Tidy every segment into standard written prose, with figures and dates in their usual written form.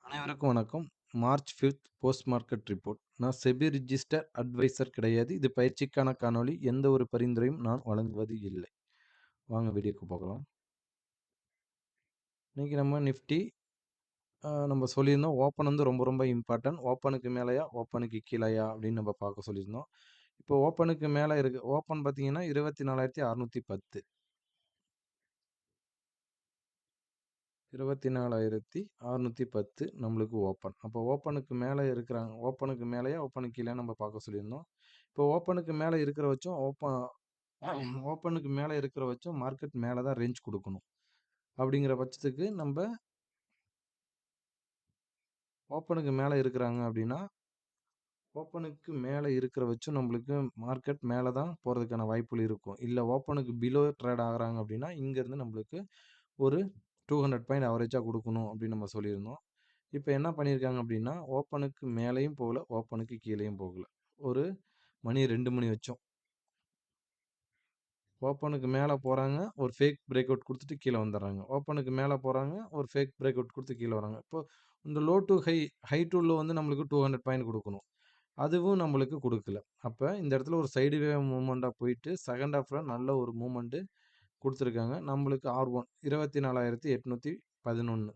அனைவருக்கும் வணக்கம். March fifth post market report. நான் செபி ரிஜிஸ்டர் அட்வைசர் கிடையாது. இது பயிற்சிக்கான காணொளி. எந்த ஒரு பரிந்துரையும் நான் வழங்குவது இல்லை. வாங்க வீடியோக்கு போகலாம். இன்னைக்கு நம்ம நிஃப்டி நம்ம சொல்லியிருந்தோம். ஓப்பன் வந்து ரொம்ப ரொம்ப இம்பார்ட்டன்ட். ஓப்பனுக்கு மேலயா, ஓப்பனுக்கு கீழயா அப்படின்னு நம்ம பார்க்க சொல்லியிருந்தோம். இப்போ ஓப்பனுக்கு மேல இருக்கு. ஓப்பன் பார்த்தீங்கன்னா 24,610. 24,610 நம்மளுக்கு ஓப்பன். அப்போ ஓப்பனுக்கு மேல இருக்கிறாங்க. ஓப்பனுக்கு மேலயா, ஓப்பனுக்கு கீழயா நம்ம பார்க்க சொல்லியிருந்தோம். இப்போ ஓப்பனுக்கு மேல இருக்கிற வச்சும் ஓப்பனுக்கு மேல இருக்கிற வச்சும் மார்க்கெட் மேல தான் ரேஞ்ச் குடுக்கணும். அப்படிங்கிற பட்சத்துக்கு நம்ப ஓப்பனுக்கு மேல இருக்கிறாங்க அப்படின்னா, ஓப்பனுக்கு மேல இருக்கிற வச்சும் நம்மளுக்கு மார்க்கெட் மேல தான் போறதுக்கான வாய்ப்புகள் இருக்கும். இல்ல ஓப்பனுக்கு பிலோ ட்ரேட் ஆகுறாங்க அப்படின்னா, இங்கருந்து நம்மளுக்கு ஒரு 200 பாயிண்ட் அவரேஜா குடுக்கணும் அப்படின்னு நம்ம சொல்லியிருந்தோம். இப்ப என்ன பண்ணியிருக்காங்க அப்படின்னா, ஓப்பனுக்கு மேலயும் போகல, ஓப்பனுக்கு கீழயும் போகல. ஒரு மணி 2 மணி வச்சும். ஓப்பனுக்கு மேல போறாங்க. ஒரு ஃபேக் பிரேக் அவுட் குடுத்துட்டு கீழ வந்துர்றாங்க. ஓப்பனுக்கு மேல போறாங்க. ஒரு ஃபேக் பிரேக் அவுட் குடுத்து கீழ வராங்க. இப்போ இந்த low to high, high to low வந்து நம்மளுக்கு 200 பாயிண்ட் குடுக்கணும். அதுவும் நம்மளுக்கு குடுக்கல. அப்ப இந்த இடத்துல ஒரு சைடு வே மூவ்மெண்ட்டா போயிட்டு, செகண்ட் ஹாஃப்ல நல்ல ஒரு மூவ்மெண்ட் குடுத்துருக்காங்க. நம்மளுக்கு R1 24,811.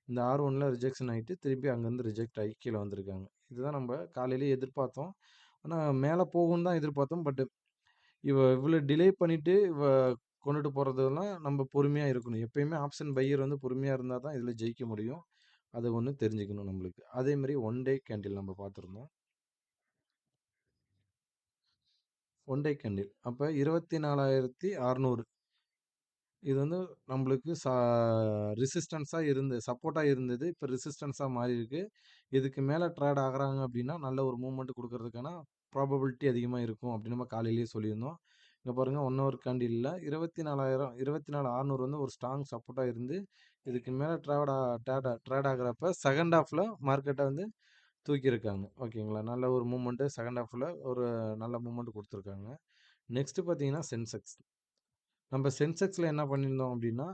இந்த R1ல ரிஜெக்ஷன் ஆயிட்டு, திருப்பி அங்கருந்து ரிஜெக்ட் ஆகி கீழ வந்திருக்காங்க. இதுதான் நம்ப காலையிலேயே எதிர்பார்த்தோம். ஆனா மேல போகும்னு தான் எதிர்பார்த்தோம். பட் இவ்ளோ டிலே பண்ணிட்டு கொண்டுட்டு போறதெல்லாம் நம்ம பொறுமையா இருக்கணும். எப்பயுமே ஆப்ஷன் பையர் வந்து பொறுமையா இருந்தா தான் இதுல ஜெயிக்க முடியும். அது ஒண்ணு தெரிஞ்சுக்கணும் நம்மளுக்கு. அதே மாரி ஒன் டே கேண்டில் நம்ம பார்த்திருந்தோம். One day candle. அப்ப 24,600 இது வந்து நம்மளுக்கு ரெசிஸ்டன்ஸா சப்போர்ட்டா இருந்தது. இப்ப ரெசிஸ்டன்ஸா மாறியிருக்கு. இதுக்கு மேல ட்ரேட் ஆகுறாங்க அப்டின்னா, நல்ல ஒரு மூவ்மெண்ட் குடுக்கறதுக்கான ப்ராபபிலிட்டி அதிகமா இருக்கும் அப்டின்னு நம்ம காலையிலேயே சொல்லியிருந்தோம். இங்க பாருங்க 1 ஹவர் கேண்டில்ல 24,000 24,600 வந்து ஒரு ஸ்ட்ராங் சப்போர்ட்டா இருந்து, இதுக்கு மேல ட்ரேட் ஆகுறப்ப செகண்ட் ஹாஃப்ல மார்க்கெட்ட வந்து தூக்கியிருக்காங்க. ஓகேங்களா? நல்ல ஒரு மூவ்மெண்ட் செகண்ட் ஹாஃப்ல ஒரு நல்ல மூவ்மெண்ட் குடுத்துருக்காங்க. நெக்ஸ்ட் பார்த்தீங்கன்னா சென்செக்ஸ். நம்ம சென்செக்ஸ்ல என்ன பண்ணியிருந்தோம் அப்டின்னா,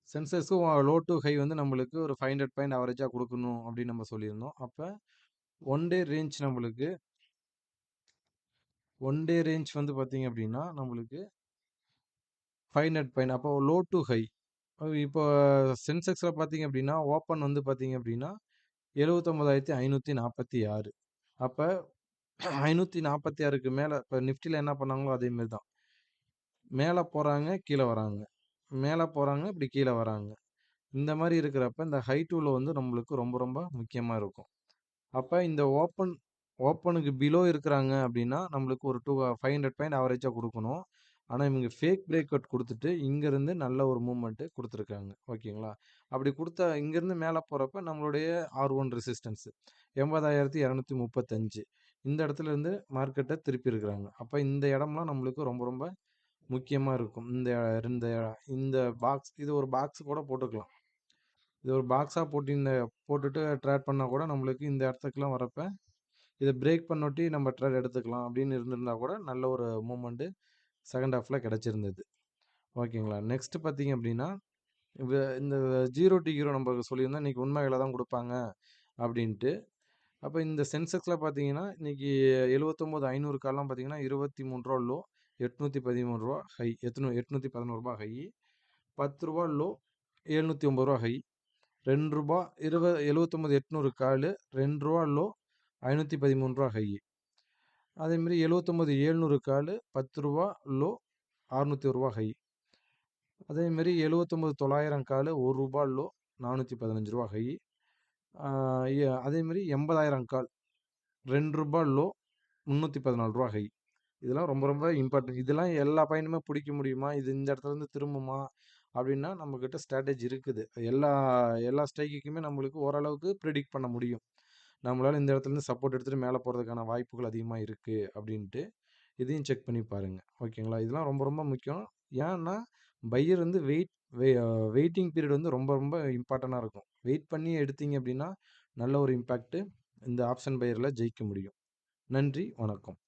சென்செக்ஸும் லோ டூ ஹை வந்து நம்மளுக்கு ஒரு 500 பாயிண்ட் அவரேஜா குடுக்கணும் அப்டின்னு நம்ம சொல்லியிருந்தோம். அப்ப ஒன் டே ரேஞ்ச் நம்மளுக்கு ஒன் டே ரேஞ்ச் வந்து பார்த்தீங்க அப்டின்னா, நம்மளுக்கு 500 பாயிண்ட். அப்போ லோ டூ ஹை. இப்போ சென்செக்ஸ்ல பார்த்தீங்க அப்டின்னா, ஓப்பன் வந்து பார்த்தீங்க அப்டின்னா, 79,546. அப்ப 546க்கு மேல இப்ப நிஃப்டில என்ன பண்ணாங்களோ அதே மாரி தான். மேல போறாங்க, கீழ வராங்க. மேல போறாங்க, இப்டி கீழ வராங்க. இந்த மாரி இருக்கிறப்ப, இந்த ஹை டூ லோ வந்து நம்மளுக்கு ரொம்ப ரொம்ப முக்கியமா இருக்கும். அப்ப இந்த ஓப்பனுக்கு பிலோ இருக்கிறாங்க அப்டின்னா, நம்மளுக்கு ஒரு 500 பாயிண்ட் அவரேஜா குடுக்கணும். ஆனா, இவங்க ஃபேக் பிரேக் அவுட் குடுத்துட்டு, இங்கருந்து நல்ல ஒரு மூவ்மெண்ட் குடுத்துருக்காங்க. ஓகேங்களா? அப்படி குடுத்த இங்கருந்து மேல போறப்ப நம்மளுடைய R1 ரெசிஸ்டன்ஸ் 80,235. இந்த இடத்துல இருந்து மார்க்கெட்ட திருப்பியிருக்கிறாங்க. அப்ப இந்த இடம்லாம் நம்மளுக்கு ரொம்ப ரொம்ப முக்கியமா இருக்கும். இந்த இந்த பாக்ஸ் இது ஒரு பாக்ஸ் கூட போட்டுக்கலாம். இது ஒரு பாக்ஸா போட்டுட்டு ட்ரேட் பண்ணா கூட நம்மளுக்கு இந்த இடத்துக்குலாம் வரப்ப, இத பிரேக் பண்ணொட்டி நம்ம ட்ரேட் எடுத்துக்கலாம் அப்படின்னு இருந்திருந்தா கூட நல்ல ஒரு மூவ்மெண்ட் செகண்ட் ஹாஃப்ல கிடைச்சிருந்தது. ஓகேங்களா. நெக்ஸ்ட் பார்த்தீங்க அப்படின்னா, இந்த 0 டூ ஹீரோ நம்ம சொல்லியிருந்தோம். இன்னைக்கு உண்மை விலை தான் குடுப்பாங்க அப்படின்ட்டு. அப்ப இந்த சென்செக்ஸ்ல பார்த்தீங்கன்னா, இன்னைக்கு 79,500 கால்லாம் பார்த்தீங்கன்னா, ரூ. 23 லோ, ரூ. 813 ஹை. எத்தன ரூ. 811 ஹை. ரூ. 10 லோ, ரூ. 709 ஹை. ரூ. 2 79,800 காலு, ரூ. 2 லோ, ரூ. 513 ஹை. அதேமாரி 79,700 காலு, ரூ. 10 லோ, ரூ. 601 ஹை. அதேமாரி 79,900 காலு, ரூ. 1 லோ, ரூ. 415 ஹை. ஆ அதேமாரி 80,000 கால், ரூ. 2 லோ, ரூ. 314 ஹை. இதெல்லாம் ரொம்ப ரொம்ப இம்பார்ட்டன்ட். இதெல்லாம் எல்லா பாயிண்டுமே புடிக்க முடியுமா? இது இந்த இடத்துலருந்து திரும்புமா? அப்டின்னா நம்மகிட்ட ஸ்ட்ராட்டஜி இருக்குது. எல்லா எல்லா ஸ்ட்ரைக்குக்குமே நம்மளுக்கு ஓரளவுக்கு ப்ரிடிக்ட் பண்ண முடியும். நம்மளால இந்த இடத்துலருந்து சப்போர்ட் எடுத்துட்டு மேல போறதுக்கான வாய்ப்புகள் அதிகமா இருக்கு அப்டின்ட்டு, இதையும் செக் பண்ணி பாருங்க. ஓகேங்களா? இதெல்லாம் ரொம்ப ரொம்ப முக்கியம். ஏன்னா, பையர் வந்து வெயிட்டிங் பீரியட் வந்து ரொம்ப ரொம்ப இம்பார்ட்டன்ட்டா இருக்கும். வெயிட் பண்ணி எடுத்தீங்க அப்டின்னா, நல்ல ஒரு இம்பாக்ட் இந்த ஆப்ஷன் பையர்ல ஜெயிக்க முடியும். நன்றி, வணக்கம்.